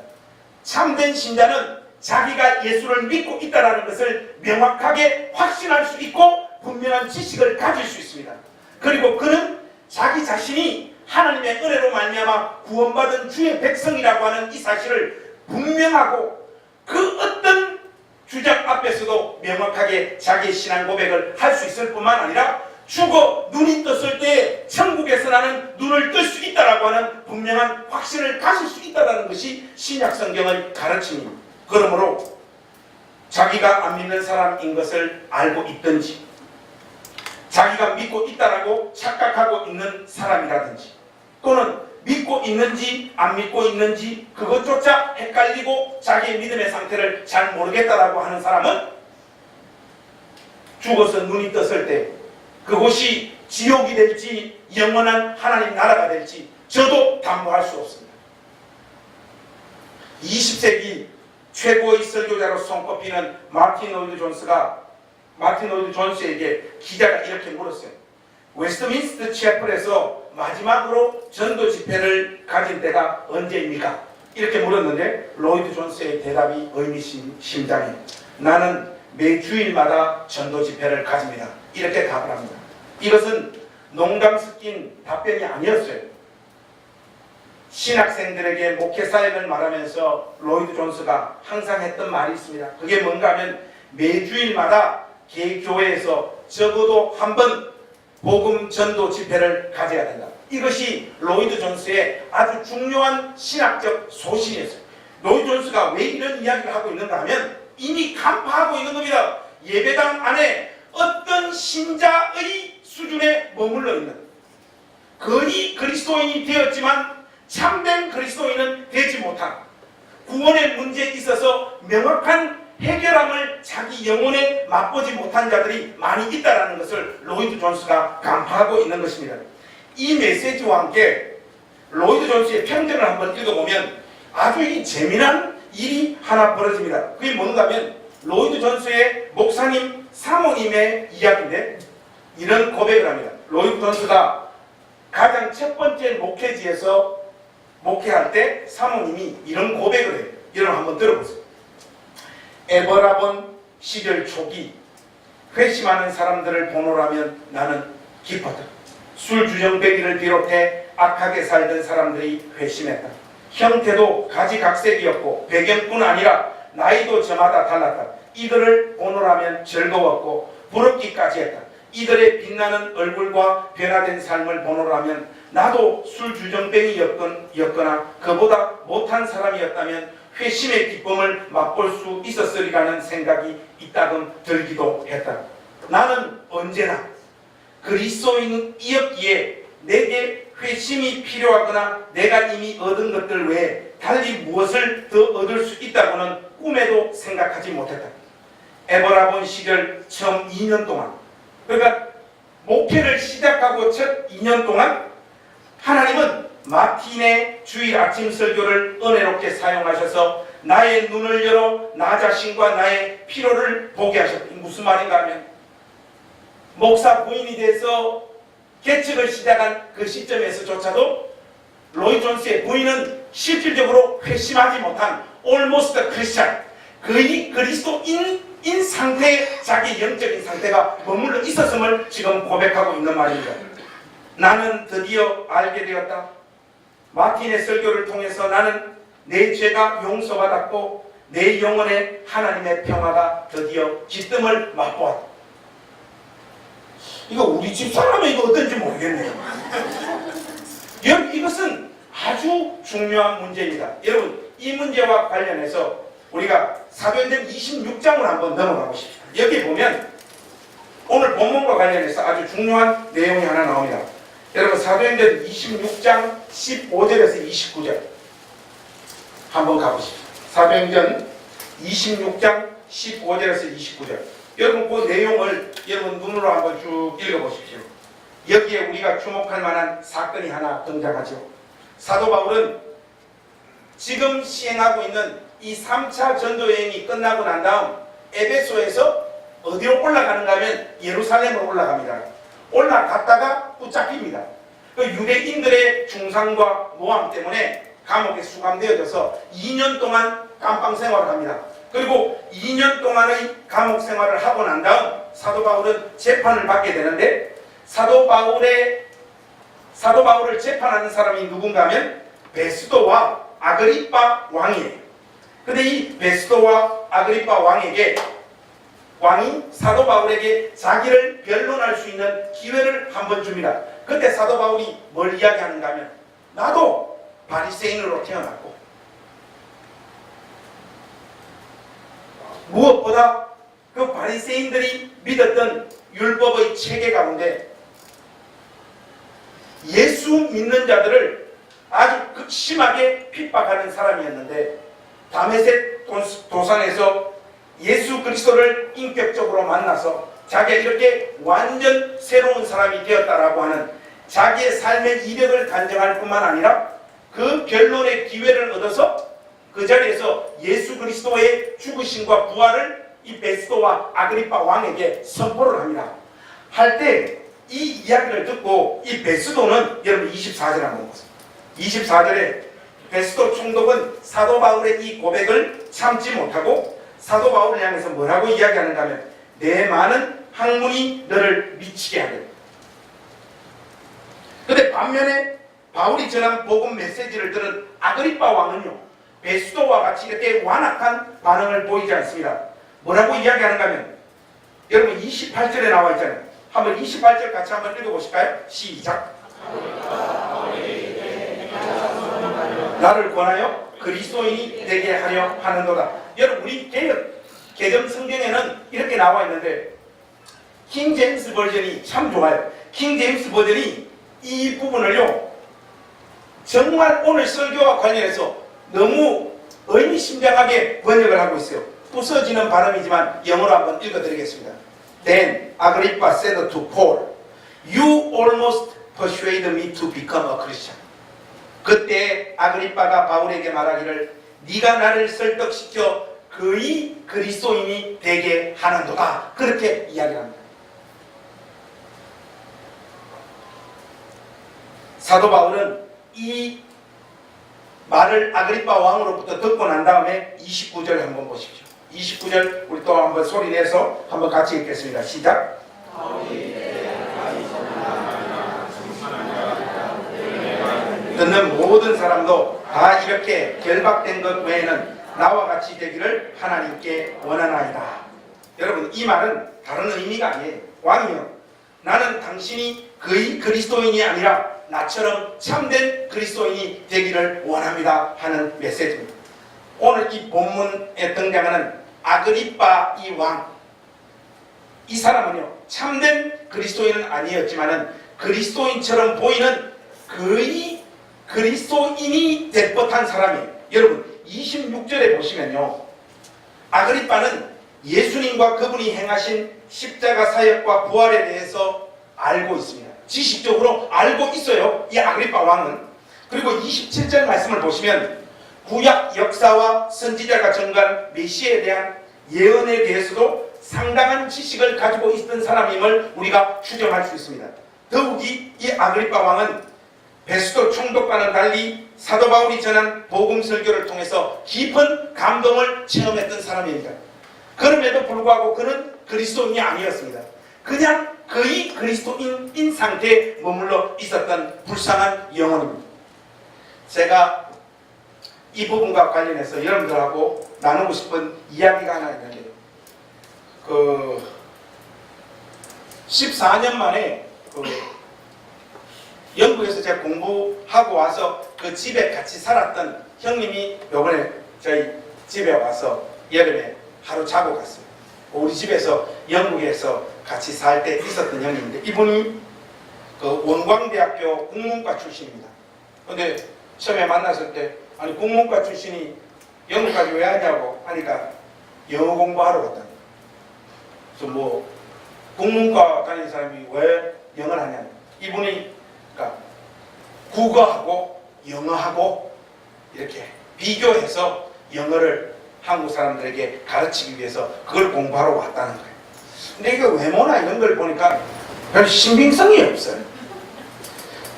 참된 신자는 자기가 예수를 믿고 있다는 것을 명확하게 확신할 수 있고 분명한 지식을 가질 수 있습니다. 그리고 그는 자기 자신이 하나님의 은혜로 말미암아 구원받은 주의 백성이라고 하는 이 사실을 분명하고 그 어떤 주장 앞에서도 명확하게 자기의 신앙 고백을 할 수 있을 뿐만 아니라 죽어 눈이 떴을 때 천국에서 나는 눈을 뜰 수 있다라고 하는 분명한 확신을 가질 수 있다는 것이 신약 성경의 가르침입니다. 그러므로 자기가 안 믿는 사람인 것을 알고 있든지 자기가 믿고 있다라고 착각하고 있는 사람이라든지 또는 믿고 있는지 안 믿고 있는지 그것조차 헷갈리고 자기의 믿음의 상태를 잘 모르겠다라고 하는 사람은 죽어서 눈이 떴을 때 그곳이 지옥이 될지 영원한 하나님 나라가 될지 저도 담보할 수 없습니다. 20세기 최고의 설교자로 손꼽히는 마틴 로이드 존스에게 기자가 이렇게 물었어요. 웨스트민스터 채플에서 마지막으로 전도 집회를 가진 때가 언제입니까? 이렇게 물었는데 로이드 존스의 대답이 의미심장해요. 나는 매 주일마다 전도 집회를 가집니다. 이렇게 답을 합니다. 이것은 농담 섞인 답변이 아니었어요. 신학생들에게 목회 사역을 말하면서 로이드 존스가 항상 했던 말이 있습니다. 그게 뭔가 하면 매주일마다 개교회에서 적어도 한 번 복음 전도 집회를 가져야 된다. 이것이 로이드 존스의 아주 중요한 신학적 소신이었어요. 로이드 존스가 왜 이런 이야기를 하고 있는가 하면 이미 간파하고 있는 겁니다. 예배당 안에 어떤 신자의 수준에 머물러 있는 거의 그리스도인이 되었지만 참된 그리스도인은 되지 못한 구원의 문제에 있어서 명확한 해결함을 자기 영혼에 맛보지 못한 자들이 많이 있다는 것을 로이드 존스가 간파하고 있는 것입니다. 이 메시지와 함께 로이드 존스의 편견을 한번 읽어보면 아주 이 재미난 일이 하나 벌어집니다. 그게 뭔가 하면 로이드 존스의 목사님 사모님의 이야기인데 이런 고백을 합니다. 로이드 존스가 가장 첫 번째 목회지에서 목회할 때 사모님이 이런 고백을 해요. 여러분 한번 들어보세요. 에버라본 시절 초기 회심하는 사람들을 보노라면 나는 기뻤다. 술주정뱅이를 비롯해 악하게 살던 사람들이 회심했다. 형태도 가지각색이었고 배경뿐 아니라 나이도 저마다 달랐다. 이들을 보노라면 즐거웠고 부럽기까지 했다. 이들의 빛나는 얼굴과 변화된 삶을 보노라면 나도 술주정뱅이였거나 그보다 못한 사람이었다면 회심의 기쁨을 맛볼 수 있었으리라는 생각이 이따금 들기도 했다. 나는 언제나 그리스도인이었기에 내게 회심이 필요하거나 내가 이미 얻은 것들 외에 달리 무엇을 더 얻을 수 있다고는 꿈에도 생각하지 못했다. 에버라본 시절 처음 2년 동안 그러니까 목회를 시작하고 첫 2년 동안 하나님은 마틴의 주일 아침 설교를 은혜롭게 사용하셔서 나의 눈을 열어 나 자신과 나의 필요를 보게 하셨다. 무슨 말인가 하면 목사 부인이 돼서 개척을 시작한 그 시점에서조차도 로이드 존스의 부인은 실질적으로 회심하지 못한 almost Christian 거의 그리스도인인 상태에 자기 영적인 상태가 머물러 있었음을 지금 고백하고 있는 말입니다. 나는 드디어 알게 되었다. 마틴의 설교를 통해서 나는 내 죄가 용서받았고 내 영혼에 하나님의 평화가 드디어 깃뜸을 맛보았다. 이거 우리 집사람은 이거 어떤지 모르겠네요. 여러분 이것은 아주 중요한 문제입니다. 여러분 이 문제와 관련해서 우리가 사도행전 26장을 한번 넘어가 보십시오. 여기 보면 오늘 본문과 관련해서 아주 중요한 내용이 하나 나옵니다. 여러분 사도행전 26장 15절에서 29절 한번 가보십시오. 사도행전 26장 15절에서 29절. 여러분 그 내용을 여러분 눈으로 한번 쭉 읽어보십시오. 여기에 우리가 주목할 만한 사건이 하나 등장하죠. 사도 바울은 지금 시행하고 있는 이 3차 전도여행이 끝나고 난 다음 에베소에서 어디로 올라가는가 하면 예루살렘으로 올라갑니다. 올라갔다가 붙잡힙니다. 그 유대인들의 중상과 모함 때문에 감옥에 수감되어져서 2년 동안 감방 생활을 합니다. 그리고 2년 동안의 감옥 생활을 하고 난 다음 사도 바울은 재판을 받게 되는데 사도 바울을 재판하는 사람이 누군가 하면 베스도와 아그리빠 왕이에요. 근데 이 베스도와 아그리빠 왕이 사도 바울에게 자기를 변론할 수 있는 기회를 한번 줍니다. 그때 사도 바울이 뭘 이야기하는가 하면 나도 바리새인으로 태어났고 무엇보다 그 바리새인들이 믿었던 율법의 체계 가운데 예수 믿는 자들을 아주 극심하게 핍박하는 사람이었는데 다메섹 도상에서 예수 그리스도를 인격적으로 만나서 자기가 이렇게 완전 새로운 사람이 되었다라고 하는 자기의 삶의 이력을 간증할 뿐만 아니라 그 변론의 기회를 얻어서 그 자리에서 예수 그리스도의 죽으심과 부활을 이 베스도와 아그리빠 왕에게 선포를 합니다. 할 때 이 이야기를 듣고 이 베스도는 여러분 24절 한번 보세요. 24절에 베스도 총독은 사도 바울의 이 고백을 참지 못하고 사도 바울을 향해서 뭐라고 이야기하는가 하면 내 많은 학문이 너를 미치게 하겠다. 그런데 반면에 바울이 전한 복음 메시지를 들은 아그리빠 왕은요 베스도와 같이 이렇게 완악한 반응을 보이지 않습니다. 뭐라고 이야기하는가 하면 여러분 28절에 나와 있잖아요. 한번 28절 같이 한번 읽어보실까요? 시작. 나를 권하여 그리스도인이 되게 하려 하는도다. 여러분 우리 개정 성경에는 이렇게 나와 있는데 킹 제임스 버전이 참 좋아요. 킹 제임스 버전이 이 부분을요 정말 오늘 설교와 관련해서 너무 의미심장하게 번역을 하고 있어요. 부서지는 발음이지만 영어로 한번 읽어드리겠습니다. Then Agrippa said to Paul, You almost persuaded me to become a Christian. 그때 아그리빠가 바울에게 말하기를 네가 나를 설득시켜 그의 그리스도인이 되게 하는도다. 그렇게 이야기합니다. 사도 바울은 이 말을 아그리빠 왕으로부터 듣고 난 다음에 29절 한번 보십시오. 29절 우리 또 한번 소리 내서 한번 같이 읽겠습니다. 시작. 듣는 모든 사람도 다 이렇게 결박된 것 외에는 나와 같이 되기를 하나님께 원하나이다. 여러분 이 말은 다른 의미가 아니에요. 왕이요 나는 당신이 그의 그리스도인이 아니라 나처럼 참된 그리스도인이 되기를 원합니다 하는 메시지입니다. 오늘 이 본문에 등장하는 아그리빠 이 왕, 이 사람은요 참된 그리스도인은 아니었지만은 그리스도인처럼 보이는 그의 그리스도인이 될 법한 사람이에요. 여러분 26절에 보시면요 아그리빠는 예수님과 그분이 행하신 십자가 사역과 부활에 대해서 알고 있습니다. 지식적으로 알고 있어요 이 아그리빠 왕은. 그리고 27절 말씀을 보시면 구약 역사와 선지자가 전가한 메시아에 대한 예언에 대해서도 상당한 지식을 가지고 있던 사람임을 우리가 추정할 수 있습니다. 더욱이 이 아그리빠 왕은 베스도 총독과는 달리 사도 바울이 전한 복음 설교를 통해서 깊은 감동을 체험했던 사람입니다. 그럼에도 불구하고 그는 그리스도인이 아니었습니다. 그냥 그의 그리스도인인 상태에 머물러 있었던 불쌍한 영혼입니다. 제가 이 부분과 관련해서 여러분들하고 나누고 싶은 이야기가 하나 있는데 14년 만에 영국에서 제가 공부하고 와서 그 집에 같이 살았던 형님이 이번에 저희 집에 와서 여름에 하루 자고 갔습니다. 우리 집에서 영국에서 같이 살 때 있었던 형님인데 이분이 그 원광대학교 국문과 출신입니다. 근데 처음에 만났을 때 아니 국문과 출신이 영어까지 왜 하냐고 하니까 영어 공부하러 갔다는 거예요. 그래서 뭐 국문과 다니는 사람이 왜 영어를 하냐, 이분이 그러니까 국어하고 영어하고 이렇게 비교해서 영어를 한국 사람들에게 가르치기 위해서 그걸 공부하러 왔다는 거예요. 근데 이거 외모나 이런 걸 보니까 별 신빙성이 없어요.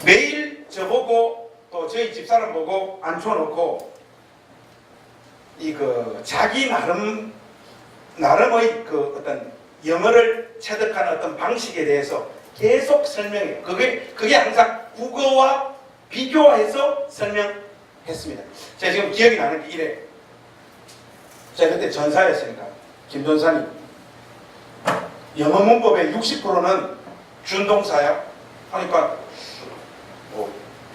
매일 저보고 또 저희 집사람 보고 앉혀놓고 자기 나름의 그 어떤 영어를 체득하는 어떤 방식에 대해서 계속 설명해요. 그게 항상 국어와 비교해서 설명했습니다. 제가 지금 기억이 나는 게 이래. 제가 그때 전사였으니까 김전사님 영어 문법의 60%는 준동사야 하니까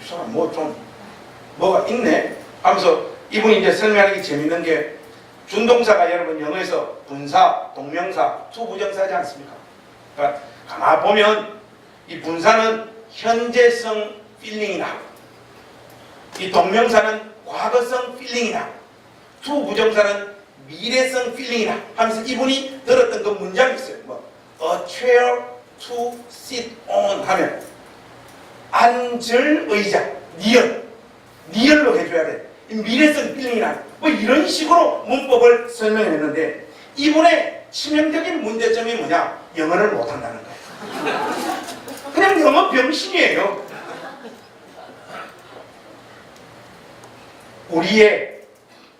이 사람 뭐가 있네 하면서 이분이 이제 설명하기 재밌는 게 준동사가 여러분 영어에서 분사, 동명사, 투부정사지 않습니까? 그러니까 가만 보면 이 분사는 현재성 필링이 나고 이 동명사는 과거성 필링이 나고 투부정사는 미래성 필링이 나 하면서 이분이 들었던 그 문장이 있어요. A chair to sit on 하면 앉을 의자, 니얼로 해줘야 돼. 미래성 필링이 나. 이런 식으로 문법을 설명했는데 이분의 치명적인 문제점이 뭐냐? 영어를 못한다는 거예요. 그냥 영어 병신이에요. 우리의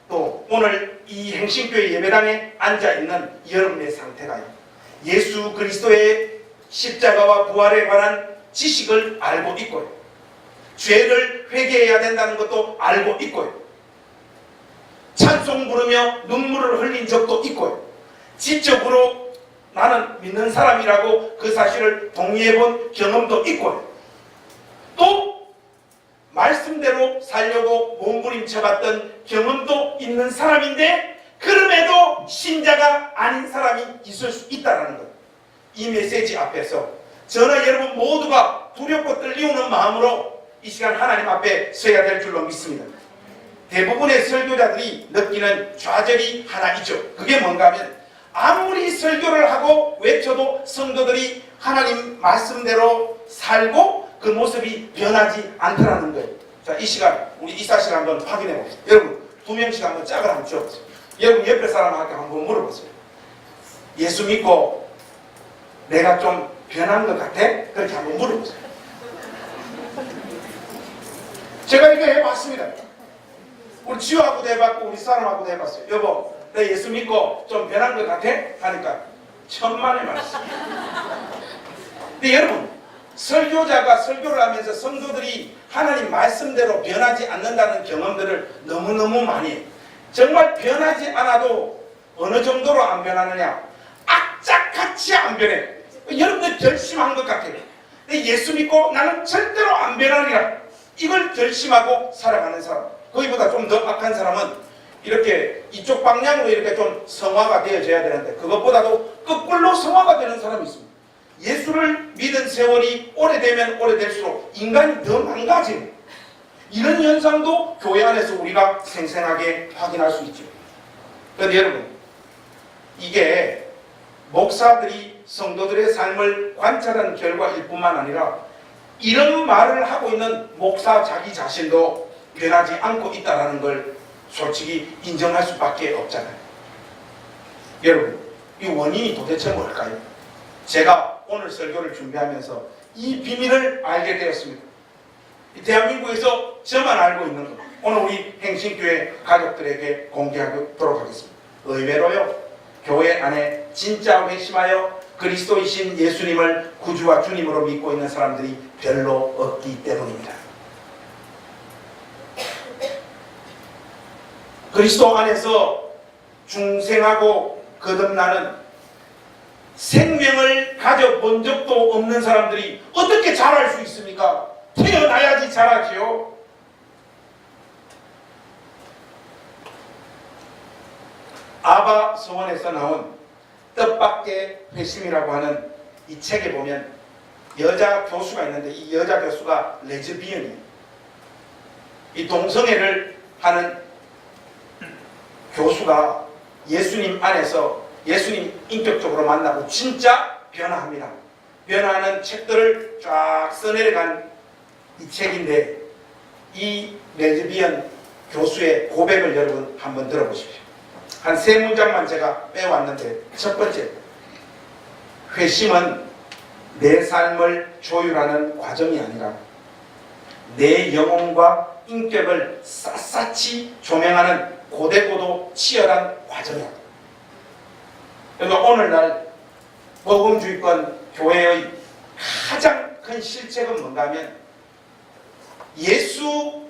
또 오늘 이 행신교회 예배당에 앉아있는 여러분의 상태가요, 예수 그리스도의 십자가와 부활에 관한 지식을 알고 있고요, 죄를 회개해야 된다는 것도 알고 있고요, 찬송 부르며 눈물을 흘린 적도 있고요, 지적으로 나는 믿는 사람이라고 그 사실을 동의해본 경험도 있고요, 또 말씀대로 살려고 몸부림쳐봤던 경험도 있는 사람인데 그럼에도 신자가 아닌 사람이 있을 수 있다는 것. 이 메시지 앞에서 저나 여러분 모두가 두렵고 떨리우는 마음으로 이 시간 하나님 앞에 서야 될 줄로 믿습니다. 대부분의 설교자들이 느끼는 좌절이 하나 있죠. 그게 뭔가 하면 아무리 설교를 하고 외쳐도 성도들이 하나님 말씀대로 살고 그 모습이 변하지 않더라는 거예요. 자, 이 시간 우리 이 사실 한번 확인해 봅시다. 여러분 2명씩 한번 짝을 한번 쥐어보세요. 여러분 옆에 사람한테 한번 물어보세요. 예수 믿고 내가 좀 변한 것 같아? 그렇게 한번 물어보세요. 제가 이거 해봤습니다. 우리 지우하고도 해봤고 우리 사람하고도 해봤어요. 여보, 내 예수 믿고 좀 변한 것 같아? 하니까 천만의 말씀. 근데 여러분 설교자가 설교를 하면서 성도들이 하나님 말씀대로 변하지 않는다는 경험들을 너무너무 많이 해요. 정말 변하지 않아도 어느 정도로 안 변하느냐? 악착같이 안 변해. 여러분들 결심한 것 같아요. 근데 예수 믿고 나는 절대로 안 변하리라, 이걸 결심하고 살아가는 사람, 거기보다 좀 더 악한 사람은 이렇게 이쪽 방향으로 이렇게 좀 성화가 되어져야 되는데 그것보다도 거꾸로 성화가 되는 사람이 있습니다. 예수를 믿은 세월이 오래되면 오래될수록 인간이 더 망가지는 이런 현상도 교회 안에서 우리가 생생하게 확인할 수 있죠. 그런데 여러분 이게 목사들이 성도들의 삶을 관찰한 결과일 뿐만 아니라 이런 말을 하고 있는 목사 자기 자신도 변하지 않고 있다는 걸 솔직히 인정할 수밖에 없잖아요. 여러분 이 원인이 도대체 뭘까요? 제가 오늘 설교를 준비하면서 이 비밀을 알게 되었습니다. 대한민국에서 저만 알고 있는 것, 오늘 우리 행신교회 가족들에게 공개하도록 하겠습니다. 의외로요, 교회 안에 진짜 회심하여 그리스도이신 예수님을 구주와 주님으로 믿고 있는 사람들이 별로 없기 때문입니다. 그리스도 안에서 중생하고 거듭나는 생명을 가져본 적도 없는 사람들이 어떻게 잘할 수 있습니까? 태어나야지 잘하지요. 아바 서원에서 나온 뜻밖의 회심이라고 하는 이 책에 보면 여자 교수가 있는데 이 여자 교수가 레즈비언이에요. 이 동성애를 하는 교수가 예수님 안에서 예수님 인격적으로 만나고 진짜 변화합니다. 변화하는 책들을 쫙 써내려간 이 책인데 이 레즈비언 교수의 고백을 여러분 한번 들어보십시오. 한 3문장만 제가 빼왔는데, 첫 번째, 회심은 내 삶을 조율하는 과정이 아니라 내 영혼과 인격을 샅샅이 조명하는 고되고도 치열한 과정이다. 그러니까 오늘날 복음주의권 교회의 가장 큰 실책은 뭔가 하면 예수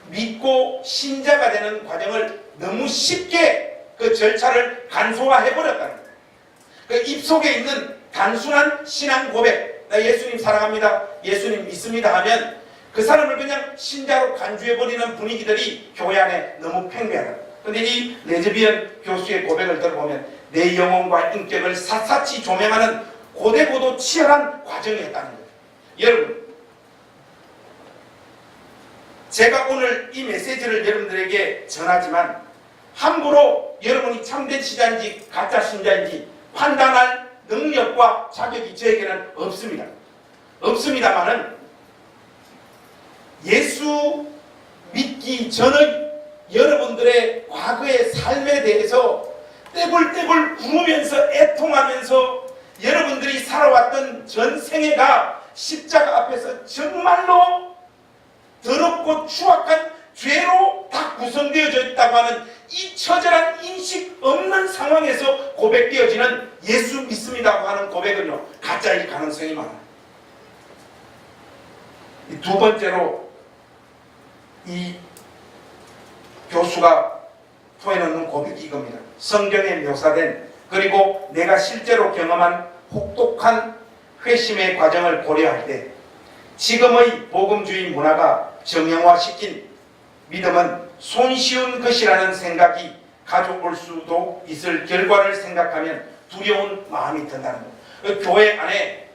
믿고 신자가 되는 과정을 너무 쉽게 그 절차를 간소화해버렸다는 거예요. 그 입속에 있는 단순한 신앙 고백, 나 예수님 사랑합니다, 예수님 믿습니다 하면 그 사람을 그냥 신자로 간주해버리는 분위기들이 교회 안에 너무 팽배하다. 그런데 이 레즈비언 교수의 고백을 들어보면 내 영혼과 인격을 샅샅이 조명하는 고되고도 치열한 과정이었다는 거예요. 여러분, 제가 오늘 이 메시지를 여러분들에게 전하지만 함부로 여러분이 참된 신자인지 가짜 신자인지 판단할 능력과 자격이 저에게는 없습니다. 없습니다만은 예수 믿기 전의 여러분들의 과거의 삶에 대해서 떼굴떼굴 구우면서 애통하면서 여러분들이 살아왔던 전생애가 십자가 앞에서 정말로 더럽고 추악한 죄로 다 구성되어져 있다고 하는 이 처절한 인식 없는 상황에서 고백되어지는 예수 믿습니다고 하는 고백은요, 가짜일 가능성이 많아요. 두 번째로 이 교수가 토해놓는 고백이 이겁니다. 성경에 묘사된, 그리고 내가 실제로 경험한 혹독한 회심의 과정을 고려할 때 지금의 복음주의 문화가 정형화시킨 믿음은 손쉬운 것이라는 생각이 가져올 수도 있을 결과를 생각하면 두려운 마음이 든다는 거예요. 교회 안에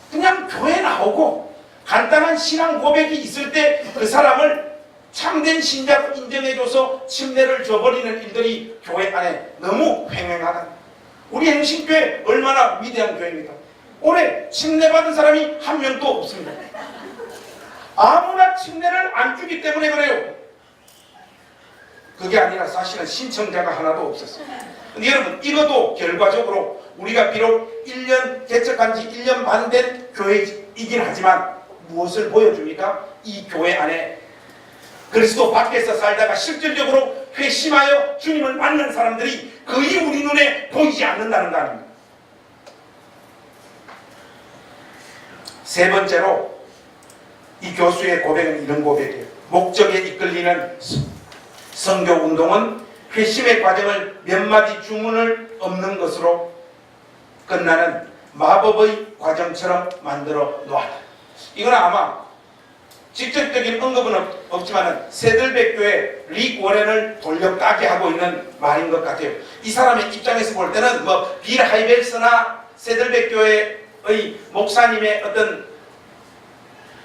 그냥 교회 나오고 간단한 신앙 고백이 있을 때 그 사람을 참된 신자로 인정해줘서 침례를 줘버리는 일들이 교회 안에 너무 횡행하다. 우리 행신교회 얼마나 위대한 교회입니까? 올해 침례받은 사람이 한 명도 없습니다. 아무나 침례를 안 주기 때문에 그래요. 그게 아니라 사실은 신청자가 하나도 없었어요. 근데 여러분, 이것도 결과적으로 우리가 비록 1년 개척한 지 1년 반 된 교회이긴 하지만 무엇을 보여줍니까? 이 교회 안에 그리스도 밖에서 살다가 실질적으로 회심하여 주님을 만난 사람들이 거의 우리 눈에 보이지 않는다는 거 아닙니까? 세 번째로 이 교수의 고백은 이런 고백이에요. 목적에 이끌리는 선교운동은 회심의 과정을 몇 마디 주문을 없는 것으로 끝나는 마법의 과정처럼 만들어 놓았다. 이건 아마 직접적인 언급은 없지만 세들백교의 릭 워렌을 돌려까게 하고 있는 말인 것 같아요. 이 사람의 입장에서 볼 때는 빌 하이벨스나 세들백교의 목사님의 어떤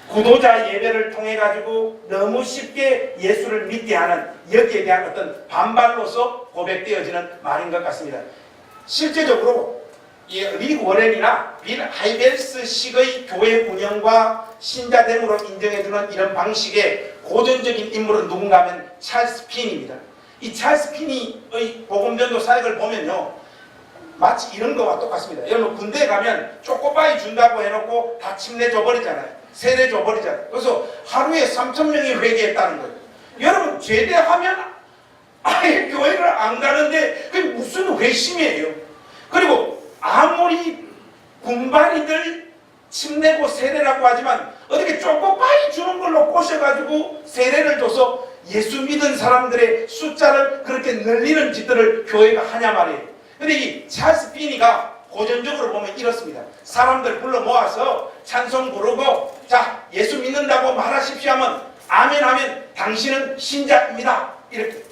구도자 예배를 통해 가지고 너무 쉽게 예수를 믿게 하는 여기에 대한 어떤 반발로서 고백되어지는 말인 것 같습니다. 실제적으로 릭 워렌이나 빌 하이벨스식의 교회 운영과 신자됨으로 인정해주는 이런 방식의 고전적인 인물은 누군가 하면 찰스 핀입니다. 이 찰스 핀의 복음전도 사역을 보면요, 마치 이런 거와 똑같습니다. 여러분, 군대에 가면 쪼꼬바이 준다고 해놓고 다 침례 줘버리잖아요. 세례 줘버리잖아요. 그래서 하루에 3,000명이 회개했다는 거예요. 여러분, 제대하면 아예 교회를 안 가는데 그게 무슨 회심이에요. 그리고 아무리 군발이들 침례고 세례라고 하지만 어떻게 쪼꼬바이 주는 걸로 꼬셔가지고 세례를 줘서 예수 믿은 사람들의 숫자를 그렇게 늘리는 짓들을 교회가 하냐 말이에요. 근데 이 찰스 피니가 고전적으로 보면 이렇습니다. 사람들 불러 모아서 찬송 부르고, 자, 예수 믿는다고 말하십시오 하면 아멘 하면 당신은 신자입니다, 이렇게.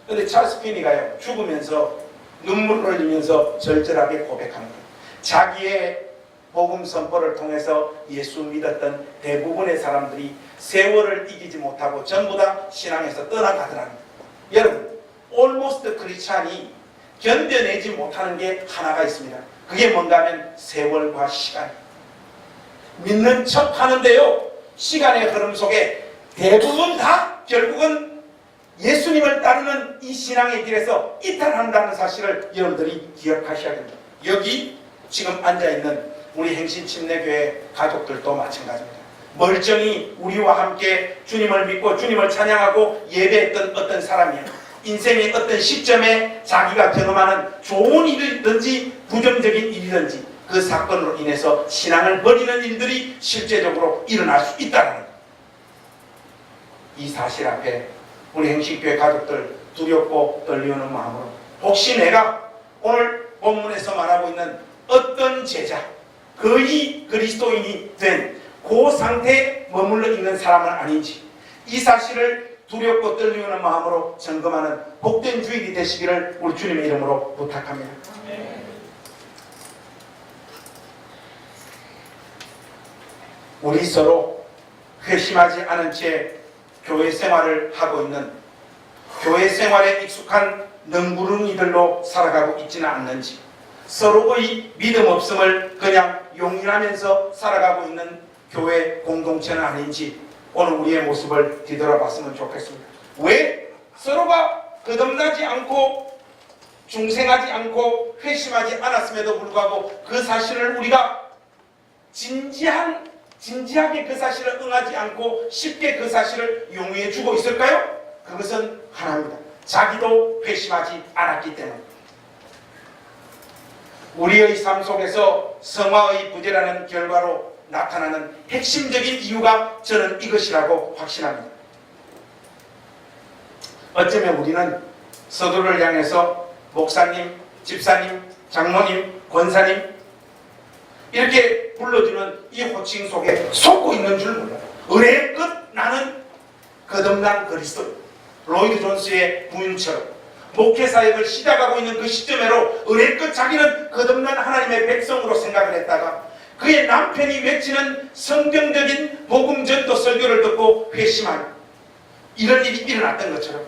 근데 찰스 피니가요, 죽으면서 눈물을 흘리면서 절절하게 고백하는 거예요. 자기의 복음 선포를 통해서 예수 믿었던 대부분의 사람들이 세월을 이기지 못하고 전부 다 신앙에서 떠나가더랍니다. 여러분, almost 크리스찬이 견뎌내지 못하는 게 하나가 있습니다. 그게 뭔가 하면 세월과 시간. 믿는 척 하는데요, 시간의 흐름 속에 대부분 다 결국은 예수님을 따르는 이 신앙의 길에서 이탈한다는 사실을 여러분들이 기억하셔야 됩니다. 여기 지금 앉아있는 우리 행신침례교회 가족들도 마찬가지입니다. 멀쩡히 우리와 함께 주님을 믿고 주님을 찬양하고 예배했던 어떤 사람이에요. 인생의 어떤 시점에 자기가 경험하는 좋은 일이든지 부정적인 일이든지 그 사건으로 인해서 신앙을 버리는 일들이 실제적으로 일어날 수 있다는 거예요. 이 사실 앞에 우리 행신교회 가족들 두렵고 떨리는 마음으로 혹시 내가 오늘 본문에서 말하고 있는 어떤 제자, 거의 그리스도인이 된 그 상태에 머물러 있는 사람은 아닌지 이 사실을 두렵고 떨리는 마음으로 점검하는 복된 주일이 되시기를 우리 주님의 이름으로 부탁합니다. 우리 서로 회심하지 않은 채 교회 생활을 하고 있는, 교회 생활에 익숙한 능구름이들로 살아가고 있지는 않는지, 서로의 믿음 없음을 그냥 용인하면서 살아가고 있는 교회 공동체는 아닌지 오늘 우리의 모습을 뒤돌아봤으면 좋겠습니다. 왜 서로가 거듭나지 않고 중생하지 않고 회심하지 않았음에도 불구하고 그 사실을 우리가 진지하게 그 사실을 응하지 않고 쉽게 그 사실을 용인해 주고 있을까요? 그것은 하나입니다. 자기도 회심하지 않았기 때문입니다. 우리의 삶 속에서 성화의 부재라는 결과로 나타나는 핵심적인 이유가 저는 이것이라고 확신합니다. 어쩌면 우리는 서두를 향해서 목사님, 집사님, 장로님, 권사님 이렇게 불러주는 이 호칭 속에 속고 있는 줄 몰라요. 은혜의 끝 나는 거듭난 그리스도, 로이드 존스의 부인처럼 목회사역을 시작하고 있는 그 시점으로 은혜의 끝 자기는 거듭난 하나님의 백성으로 생각을 했다가 그의 남편이 외치는 성경적인 복음 전도 설교를 듣고 회심한 이런 일이 일어났던 것처럼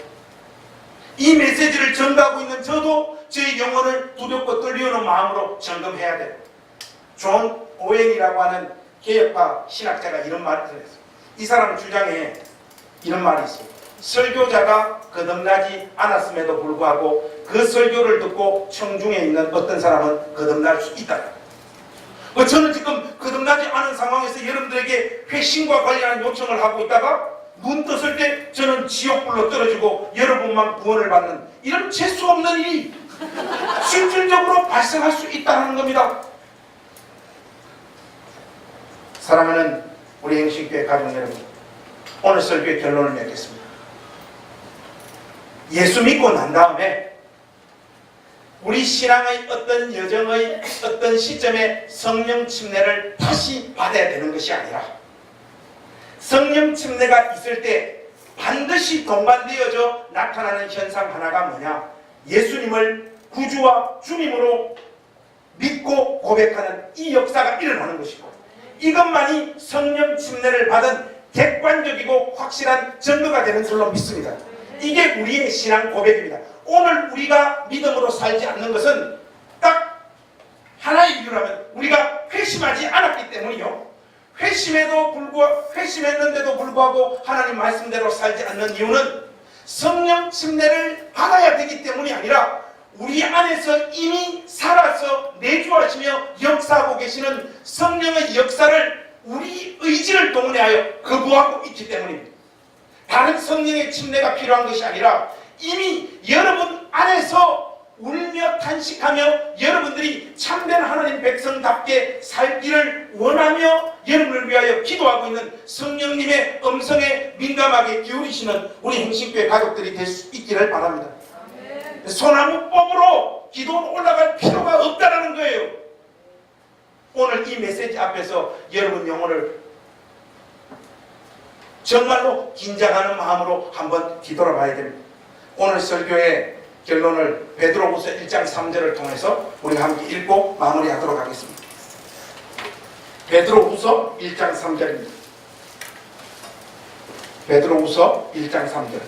이 메시지를 전가하고 있는 저도 저의 영혼을 두렵고 떨리는 마음으로 점검해야 돼요. 존 오웬이라고 하는 개혁파 신학자가 이런 말을 했어요. 이 사람 주장에 이런 말이 있어요. 설교자가 거듭나지 않았음에도 불구하고 그 설교를 듣고 청중에 있는 어떤 사람은 거듭날 수 있다. 저는 지금 거듭나지 않은 상황에서 여러분들에게 회심과 관련한 요청을 하고 있다가 눈 떴을 때 저는 지옥불로 떨어지고 여러분만 구원을 받는 이런 재수 없는 일이 실질적으로 발생할 수 있다는 겁니다. 사랑하는 우리 행신교회 가족 여러분, 오늘 설교의 결론을 맺겠습니다. 예수 믿고 난 다음에 우리 신앙의 어떤 여정의 어떤 시점에 성령 침례를 다시 받아야 되는 것이 아니라 성령 침례가 있을 때 반드시 동반되어져 나타나는 현상 하나가 뭐냐? 예수님을 구주와 주님으로 믿고 고백하는 이 역사가 일어나는 것이고 이것만이 성령 침례를 받은 객관적이고 확실한 증거가 되는 줄로 믿습니다. 이게 우리의 신앙 고백입니다. 오늘 우리가 믿음으로 살지 않는 것은 딱 하나의 이유라면 우리가 회심하지 않았기 때문이요. 회심했는데도 불구하고 하나님 말씀대로 살지 않는 이유는 성령 침례를 받아야 되기 때문이 아니라 우리 안에서 이미 살아서 내주하시며 역사하고 계시는 성령의 역사를 우리 의지를 동원하여 거부하고 있기 때문입니다. 다른 성령의 침례가 필요한 것이 아니라 이미 여러분 안에서 울며 탄식하며 여러분들이 참된 하나님 백성답게 살기를 원하며 여러분을 위하여 기도하고 있는 성령님의 음성에 민감하게 기울이시는 우리 행신교회 가족들이 될 수 있기를 바랍니다. 소나무법으로 기도로 올라갈 필요가 없다는 거예요. 오늘 이 메시지 앞에서 여러분 영혼을 정말로 긴장하는 마음으로 한번 뒤돌아봐야 됩니다. 오늘 설교의 결론을 베드로후서 1장 3절을 통해서 우리가 함께 읽고 마무리하도록 하겠습니다. 베드로후서 1장 3절입니다. 베드로후서 1장 3절.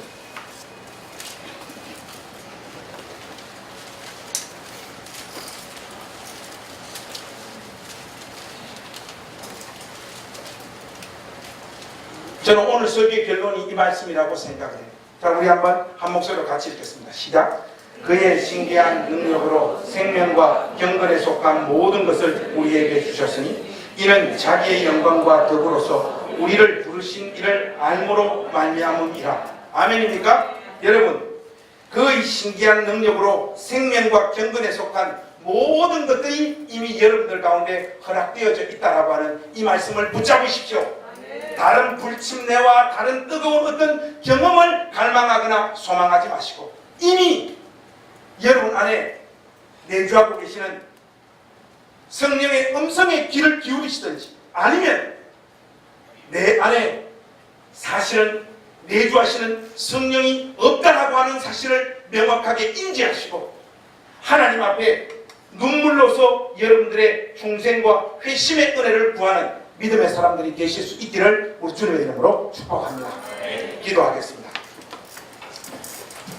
저는 오늘 설교의 결론이 이 말씀이라고 생각해요. 자, 우리 한번 한 목소리로 같이 읽겠습니다. 시작. 그의 신기한 능력으로 생명과 경건에 속한 모든 것을 우리에게 주셨으니 이는 자기의 영광과 덕으로서 우리를 부르신 이를 알므로 말미암음이라. 아멘입니까? 여러분, 그의 신기한 능력으로 생명과 경건에 속한 모든 것들이 이미 여러분들 가운데 허락되어져 있다라고 하는 이 말씀을 붙잡으십시오. 다른 불침내와 다른 뜨거운 어떤 경험을 갈망하거나 소망하지 마시고 이미 여러분 안에 내주하고 계시는 성령의 음성에 귀를 기울이시든지 아니면 내 안에 사실은 내주하시는 성령이 없다라고 하는 사실을 명확하게 인지하시고 하나님 앞에 눈물로서 여러분들의 중생과 회심의 은혜를 구하는 믿음의 사람들이 되실 수 있기를 우리 주님의 이름으로 축복합니다. 기도하겠습니다.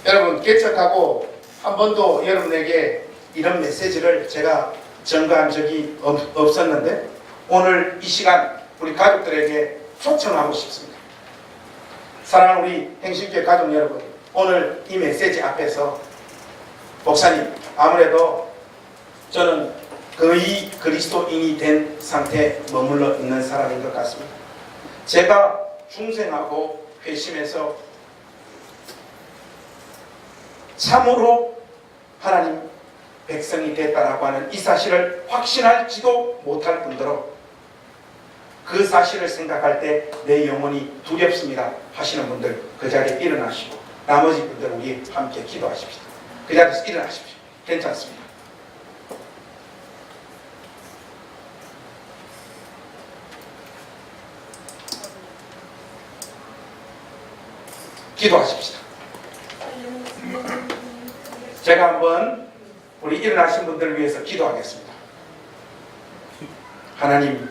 여러분, 개척하고 한 번도 여러분에게 이런 메시지를 제가 전가한 적이 없었는데 오늘 이 시간 우리 가족들에게 초청하고 싶습니다. 사랑하는 우리 행신교회 가족 여러분, 오늘 이 메시지 앞에서 목사님, 아무래도 저는 거의 그리스도인이 된 상태에 머물러 있는 사람인 것 같습니다. 제가 중생하고 회심해서 참으로 하나님 백성이 됐다라고 하는 이 사실을 확신할지도 못할 뿐더러 그 사실을 생각할 때 내 영혼이 두렵습니다 하시는 분들 그 자리에 일어나시고 나머지 분들 우리 함께 기도하십시오. 그 자리에서 일어나십시오. 괜찮습니다. 기도하십시다. 제가 한번 우리 일어나신 분들을 위해서 기도하겠습니다. 하나님,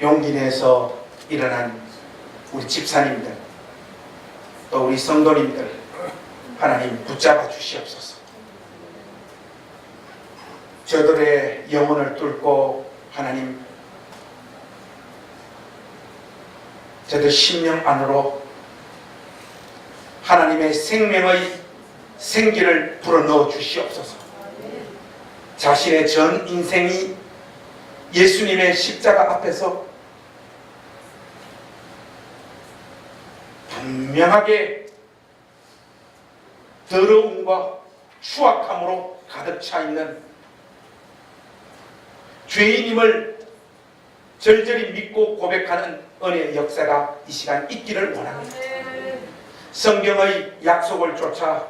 용기 내서 일어난 우리 집사님들 또 우리 성도님들 하나님 붙잡아 주시옵소서. 저들의 영혼을 뚫고 하나님 저들 심령 안으로 하나님의 생명의 생기를 불어넣어 주시옵소서. 자신의 전 인생이 예수님의 십자가 앞에서 분명하게 더러움과 추악함으로 가득 차 있는 죄인임을 절절히 믿고 고백하는 은혜의 역사가 이 시간 있기를 원합니다. 성경의 약속을 쫓아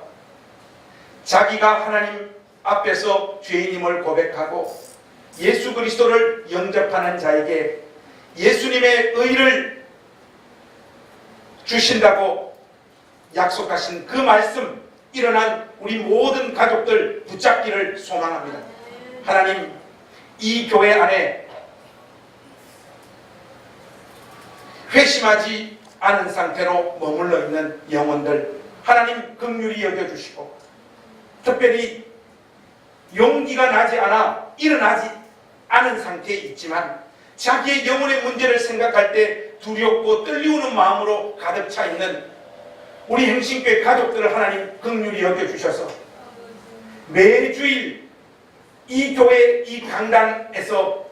자기가 하나님 앞에서 죄인임을 고백하고 예수 그리스도를 영접하는 자에게 예수님의 의를 주신다고 약속하신 그 말씀 일어난 우리 모든 가족들 붙잡기를 소망합니다. 하나님, 이 교회 안에 회심하지 않은 상태로 머물러 있는 영혼들 하나님 긍휼히 여겨주시고 특별히 용기가 나지 않아 일어나지 않은 상태에 있지만 자기의 영혼의 문제를 생각할 때 두렵고 떨리우는 마음으로 가득 차 있는 우리 행신교회 가족들을 하나님 긍휼히 여겨주셔서 매주일 이 교회 이 강단에서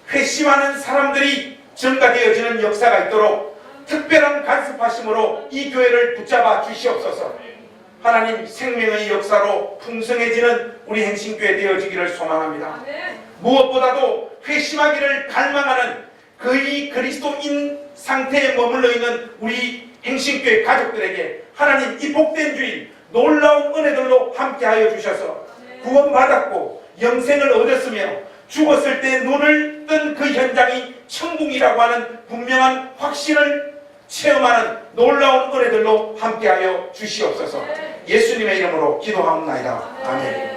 회심하는 사람들이 증가되어지는 역사가 있도록 특별한 간섭하심으로 이 교회를 붙잡아 주시옵소서. 하나님 생명의 역사로 풍성해지는 우리 행신교회 되어지기를 소망합니다. 무엇보다도 회심하기를 갈망하는 거의 그리스도인 상태에 머물러 있는 우리 행신교회 가족들에게 하나님 이 복된 주일 놀라운 은혜들로 함께하여 주셔서 구원받았고 영생을 얻었으며 죽었을 때 눈을 뜬 그 현장이 천국이라고 하는 분명한 확신을 체험하는 놀라운 은혜들로 함께하여 주시옵소서. 예수님의 이름으로 기도하옵나이다. 아멘.